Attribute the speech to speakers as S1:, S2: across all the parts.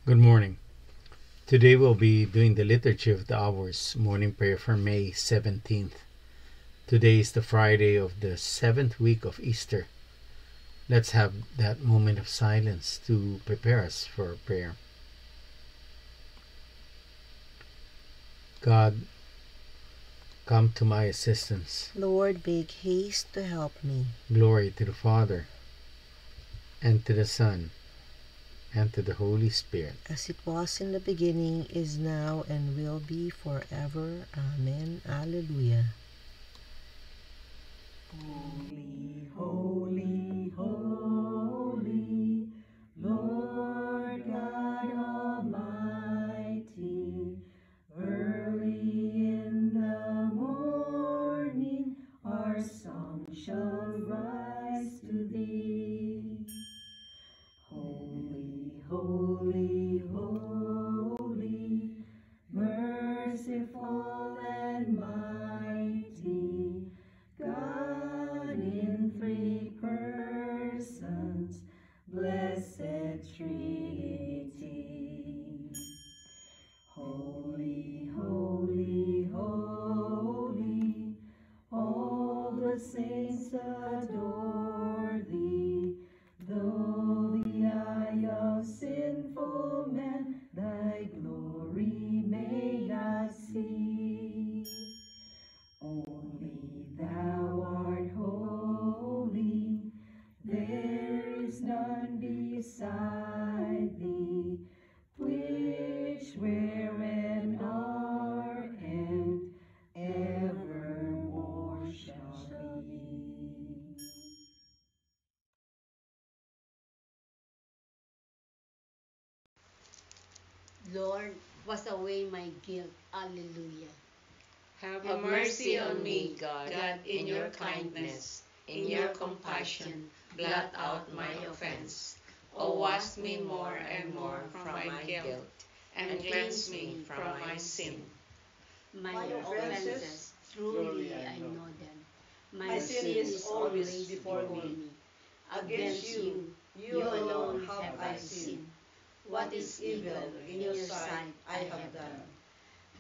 S1: Good morning. Today we'll be doing the Liturgy of the Hours morning prayer for May 17th. Today is the Friday of the 7th week of Easter. Let's have that moment of silence to prepare us for prayer. God, come to my assistance.
S2: Lord, make haste to help me.
S1: Glory to the Father, and to the Son, and to the Holy Spirit.
S2: As it was in the beginning, is now, and will be forever. Amen. Alleluia.
S3: Holy, holy, holy, Lord God Almighty, early in the morning our song shall rise to thee. Holy, holy, holy, merciful and mighty, God in three persons, blessed Trinity. Holy, holy, holy, all the saints adore thee, though the eye of sinful man thy glory may not see. Only thou art holy, there is none beside thee, which were and are and evermore shall be.
S4: Lord, wash away my guilt. Alleluia.
S5: Have mercy on me, God, in your kindness, in your compassion, blot out my offense. O wash me more and more from my guilt, and cleanse me from my sin.
S4: My offenses, truly I know them.
S3: My sin is always before me. Against you, you alone have I sinned. What is evil in your sight I have done,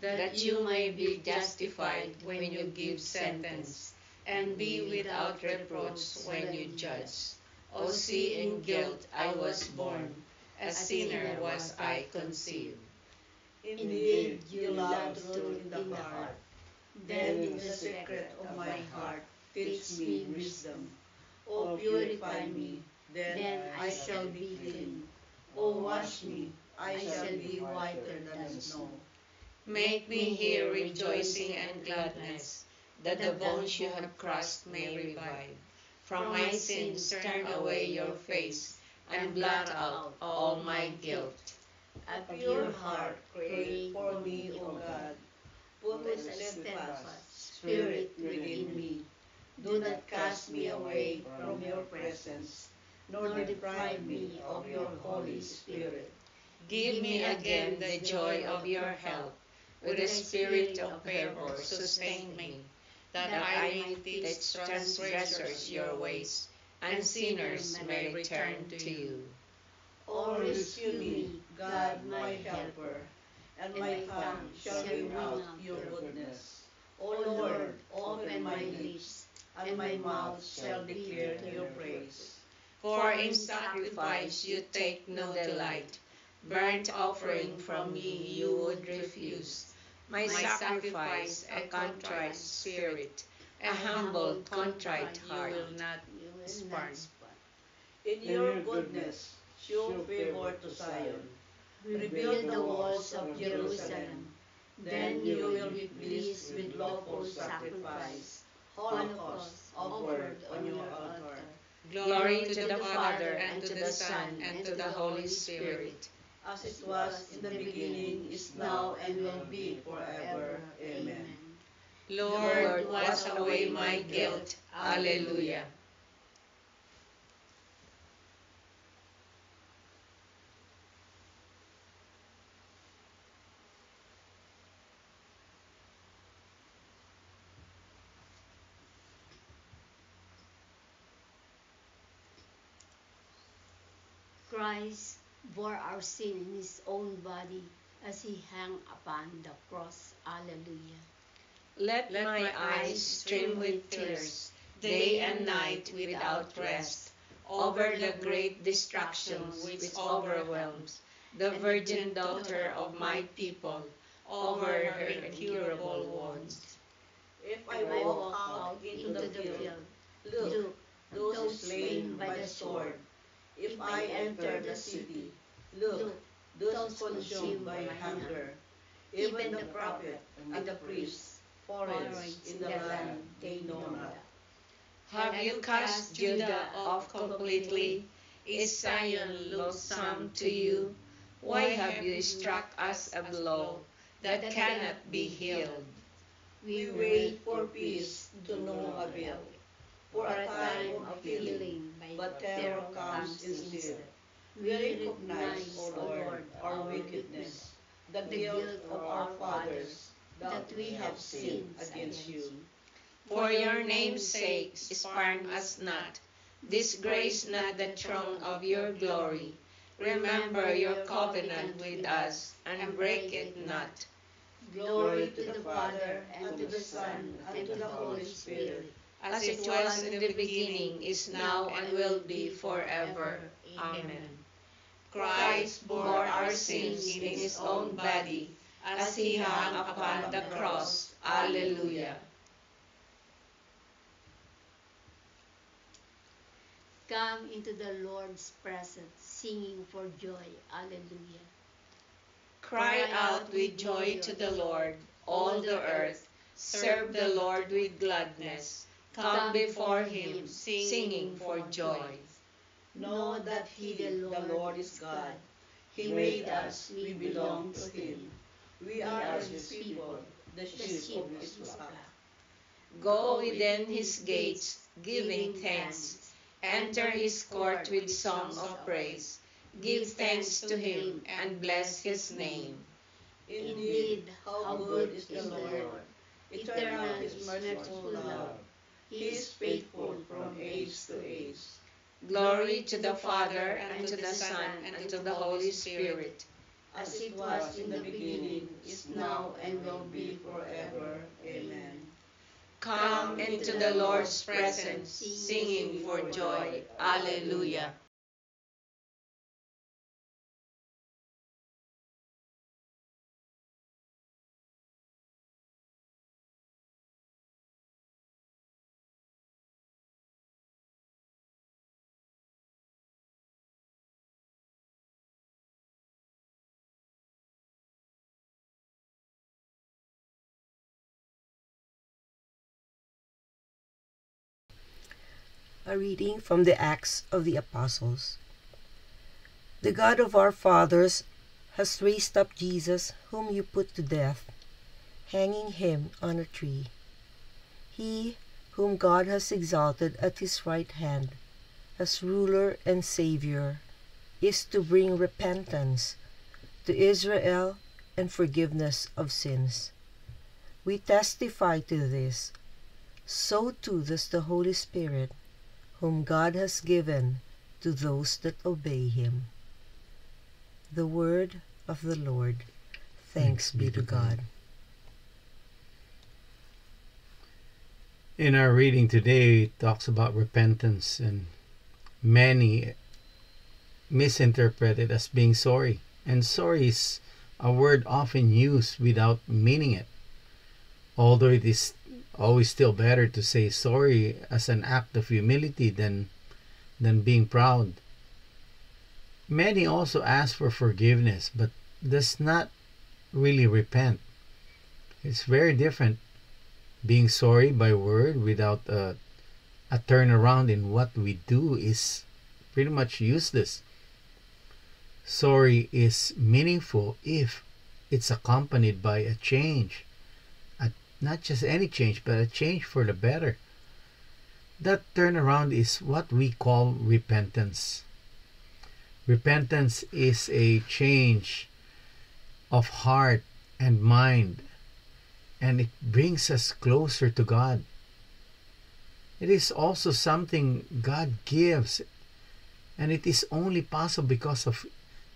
S5: That you may be justified when you give sentence, and be without reproach when you judge. O see, in guilt I was born, a sinner was I conceived.
S3: Indeed, you love truth in the heart. Then in the secret of my heart, teach me wisdom. O purify me, then I shall be clean. O wash me, I shall be whiter than snow.
S5: Make me hear rejoicing and gladness, that the bones you have crushed may revive. From my sins turn away your face, and blot out all my guilt.
S3: A pure heart create for me, O God. Put a steadfast spirit within me. Do not cast me away from your presence, nor deprive me of your Holy Spirit.
S5: Give me again the joy of your help. With the spirit of fervor sustain me, that I may teach transgressors your ways, and sinners may return to you.
S3: O rescue me, God my helper, and my tongue shall ring out your goodness. O Lord, open my lips, and my mouth shall declare your praise.
S5: For in sacrifice you take no delight, burnt offering from me you would refuse. My sacrifice a contrite spirit, a humble, contrite heart you will not spurn.
S3: In your goodness, show favor to Zion. Rebuild the walls of Jerusalem. Then you will be pleased with lawful sacrifice, holocaust offered on your altar.
S5: Glory to the Father, and to the Son, and to the Holy Spirit.
S3: As it was in the beginning, is now, and will be forever. Amen.
S5: Lord, wash away my guilt. Alleluia.
S4: Christ, bore our sin in his own body as he hung upon the cross. Alleluia.
S5: Let my eyes stream with tears, day and night without rest, over the great destruction which overwhelms the virgin daughter of my people, over her incurable wounds.
S3: If I walk out into the field, look, those slain by the sword. If I enter the city, look, those consumed by hunger. Even the prophet and the priest forage in the land they know not.
S5: Have you cast Judah off completely? Is Zion loathsome to you? Why have you struck us a blow that cannot be healed?
S3: We wait for peace to no avail, for a time of healing, but terror comes instead. We recognize, O Lord, our wickedness, the guilt of our fathers, that we have sinned against you.
S5: For your name's sake, spurn us not. Disgrace not the throne of your glory. Remember your covenant with us, and break it not.
S3: Glory to the Father, and to the Son, and to the Holy Spirit,
S5: As it was in the beginning, is now, and will be forever. Amen. Christ bore our sins in his own body, as he hung upon the cross. Alleluia.
S4: Come into the Lord's presence, singing for joy. Alleluia.
S5: Cry out with joy to the Lord, all the earth. Serve the Lord with gladness. Come before him, singing for joy.
S3: know that He, the Lord, is God. He made us, we belong to Him. We are His people, the sheep of His flock.
S5: Go within his gates, giving thanks. Enter his court with song of praise. Give thanks to him, and bless his name.
S3: Indeed, how good is the Lord! Eternal His merciful love. He is faithful from age to age.
S5: Glory to the Father, and to the Son, and to the Holy Spirit.
S3: As it was in the beginning, is now, and will be forever. Amen.
S5: Come into the Lord's presence, singing for joy. Alleluia.
S2: A reading from the Acts of the Apostles. The God of our fathers has raised up Jesus, whom you put to death, hanging him on a tree. He whom God has exalted at his right hand as ruler and Savior is to bring repentance to Israel and forgiveness of sins. We testify to this. So too does the Holy Spirit, whom God has given to those that obey him. The word of the Lord. Thanks be to God.
S1: In our reading today, it talks about repentance, and many misinterpret it as being sorry. And sorry is a word often used without meaning it. Although it is always still better to say sorry as an act of humility than being proud. Many also ask for forgiveness, but does not really repent. It's very different. Being sorry by word without a turnaround in what we do is pretty much useless. Sorry is meaningful if it's accompanied by a change. Not just any change, but a change for the better. That turnaround is what we call repentance. Repentance is a change of heart and mind, and it brings us closer to God. It is also something God gives, and it is only possible because of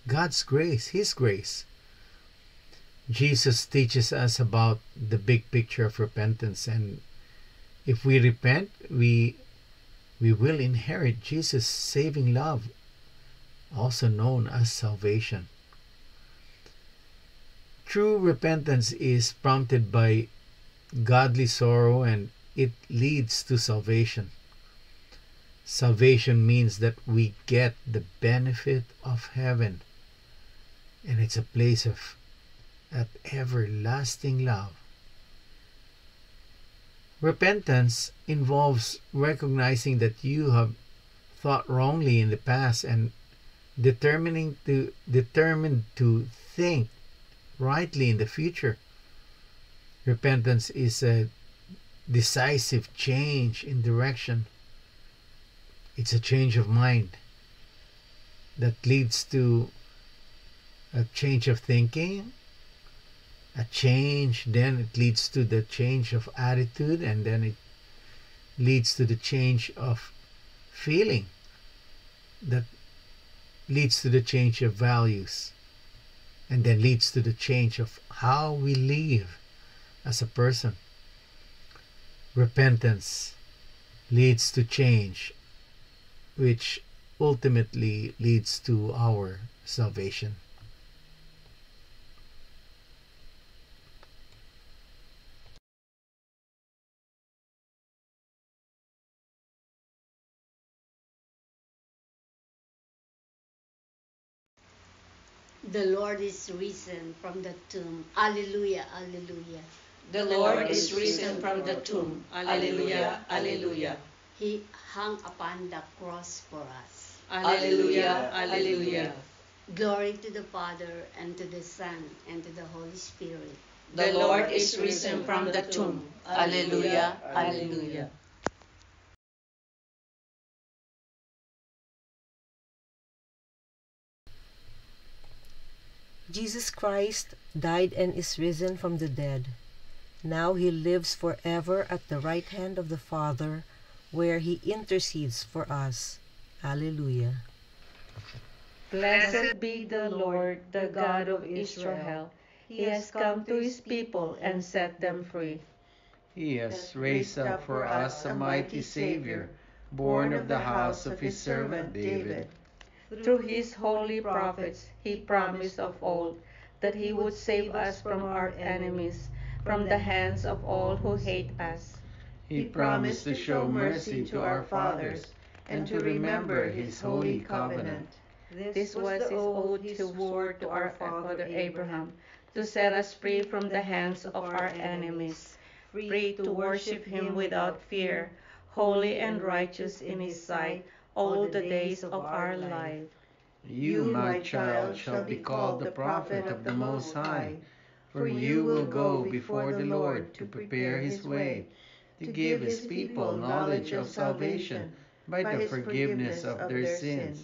S1: God's grace, His grace. Jesus teaches us about the big picture of repentance, and if we repent, we will inherit Jesus' saving love, also known as salvation. True repentance is prompted by godly sorrow, and it leads to salvation. Salvation means that we get the benefit of heaven, and it's a place of that everlasting love. Repentance involves recognizing that you have thought wrongly in the past and determined to think rightly in the future. Repentance is a decisive change in direction. It's a change of mind that leads to a change of thinking, then it leads to the change of attitude, and then it leads to the change of feeling, that leads to the change of values, and then leads to the change of how we live as a person. Repentance leads to change, which ultimately leads to our salvation.
S4: The Lord is risen from the tomb. Alleluia, alleluia.
S5: The Lord is risen from the tomb. Alleluia, alleluia.
S4: He hung upon the cross for us.
S5: Alleluia, alleluia.
S4: Glory to the Father, and to the Son, and to the Holy Spirit.
S5: The Lord is risen from the tomb. Alleluia, alleluia.
S2: Jesus Christ died and is risen from the dead. Now he lives forever at the right hand of the Father, where he intercedes for us. Alleluia.
S6: Blessed be the Lord, the God of Israel. He has come to his people and set them free.
S1: He has raised up for us a mighty Savior, born of the house of his servant David.
S6: Through his holy prophets, he promised of old that he would save us from our enemies, from the hands of all who hate us.
S1: He promised to show mercy to our fathers and to remember his holy covenant.
S6: This was the oath he swore to our father Abraham, to set us free from the hands of our enemies, free to worship him without fear, holy and righteous in his sight all the days of our life.
S1: You, my child, shall be called the prophet of the Most High, for you will go before the Lord to prepare his way, to give his people knowledge of salvation by the forgiveness of their sins.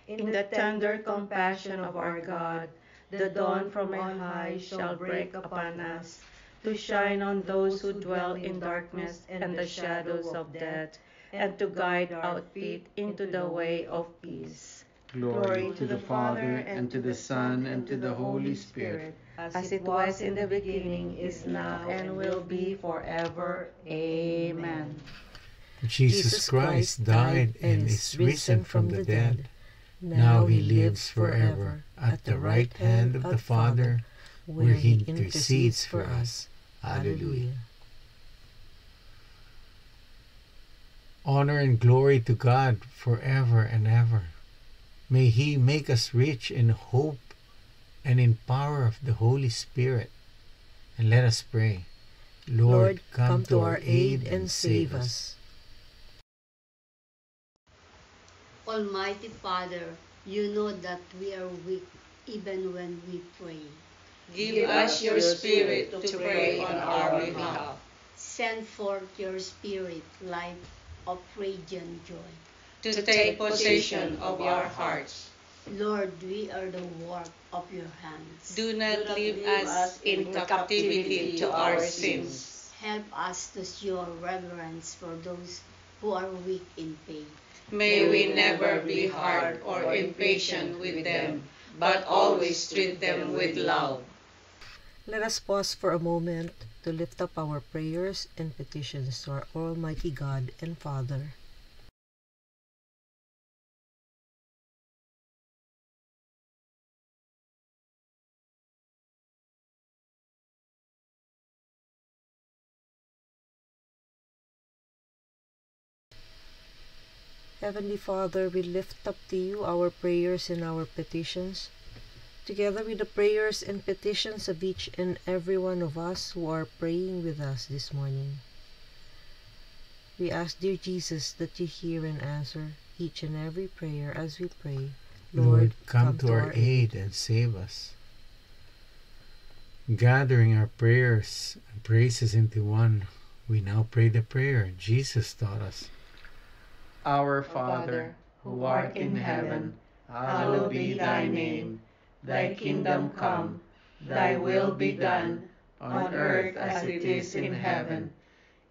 S6: In the tender compassion of our God, the dawn from on high shall break upon us, to shine on those who dwell in darkness and the shadows of death, and to guide our feet into the way of peace.
S1: Glory to the Father, and to the Son, and to the Holy Spirit,
S6: as it was in the beginning, is now, and will be forever. Amen.
S1: Jesus Christ died and is risen from the dead. Now he lives forever at the right hand of the Father, where he intercedes for us. Alleluia. Honor and glory to God forever and ever. May he make us rich in hope and in power of the Holy Spirit. And let us pray. Lord, come to our aid and save us.
S4: Almighty Father, you know that we are weak even when we pray.
S5: Give us your Spirit to pray on our behalf.
S4: Send forth your Spirit, light of radiant joy.
S5: To take possession of our hearts.
S4: Lord, we are the work of your hands.
S5: Do not leave us in captivity to our sins.
S4: Help us to show reverence for those who are weak in faith.
S5: May we never be hard or impatient with them, but always treat them with love.
S2: Let us pause for a moment to lift up our prayers and petitions to our Almighty God and Father. Heavenly Father, we lift up to you our prayers and our petitions, together with the prayers and petitions of each and every one of us who are praying with us this morning. We ask, dear Jesus, that you hear and answer each and every prayer as we pray.
S1: Lord, come to our aid and save us. Gathering our prayers and praises into one, we now pray the prayer Jesus taught us.
S6: Our Father, who art in heaven, hallowed be thy name. Thy kingdom come, thy will be done, on earth as it is in heaven.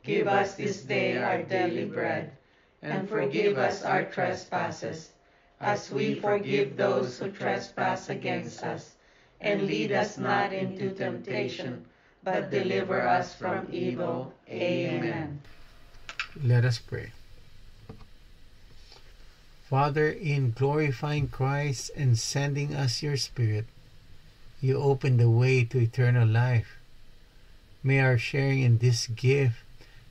S6: Give us this day our daily bread, and forgive us our trespasses, as we forgive those who trespass against us. And lead us not into temptation, but deliver us from evil. Amen.
S1: Let us pray. Father, in glorifying Christ and sending us your Spirit, you open the way to eternal life. May our sharing in this gift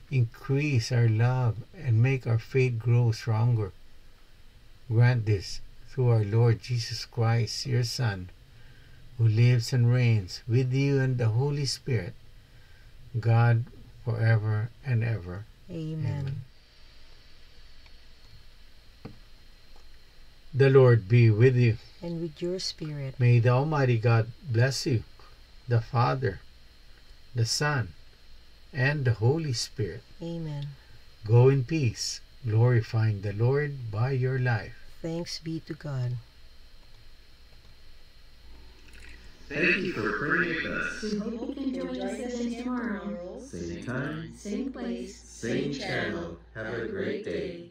S1: increase our love and make our faith grow stronger. Grant this through our Lord Jesus Christ, your Son, who lives and reigns with you and the Holy Spirit, God, forever and ever.
S2: Amen.
S1: The Lord be with you.
S2: And with your spirit.
S1: May the Almighty God bless you, the Father, the Son, and the Holy Spirit.
S2: Amen.
S1: Go in peace, glorifying the Lord by your life.
S2: Thanks be to God.
S7: Thank you for praying with us.
S3: We hope you can join us again tomorrow.
S7: Same time,
S3: Same place.
S7: same channel. Have a great day.